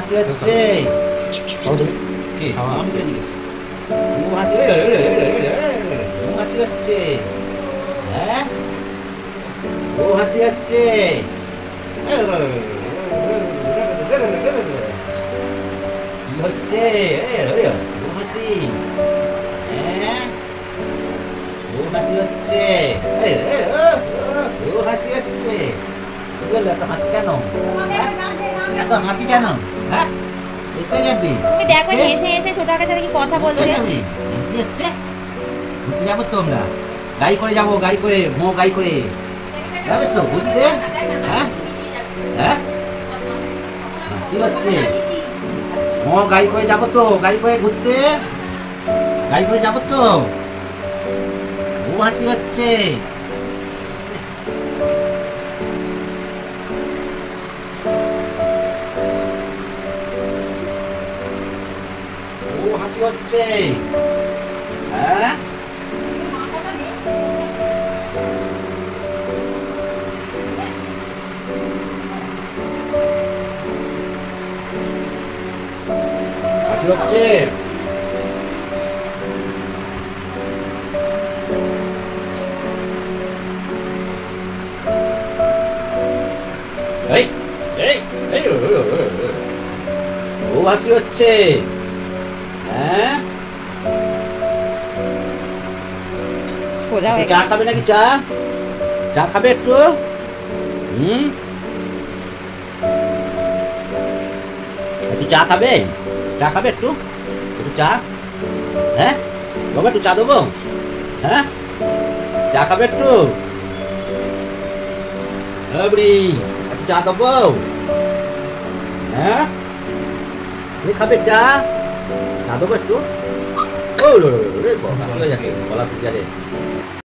হাসি হচ্ছে কি হাসি হচ্ছে হ্যাঁ ও হাসি হচ্ছে কি হচ্ছে ও হাসি হ্যাঁ ও হাসি হচ্ছে ও হাসি হচ্ছে কি বললো এত হাসি কেন এত হাসি কেন হ্যাঁ কোথায় যাবি তুমি দেখো এসে এসে ছোট কাকার সাথে কি কথা বলছে ঘুরতে হচ্ছে ঘুরতে যাবো তো আমরা গাড়ি করে যাবো গাড়ি করে গাড়ি করে যাবে তো ঘুরতে হ্যাঁ হ্যাঁ হাসি হচ্ছে গাড়ি করে যাবো তো গাড়ি করে ঘুরতে গাড়ি করে যাবো তো ও হাসি হচ্ছে ও হাসি হচ্ছে হ্যাঁ হাসি হচ্ছে ও হাসি হচ্ছে হ্যাঁ চা খাবে নাকি চা চা খাবে একটু একটু চা খাবে একটু চা হ্যাঁ বাবা একটু চা দেবো হ্যাঁ চা খাবে একটু একটু চা দেবো হ্যাঁ তুমি খাবে চা চা দেবো একটু গলা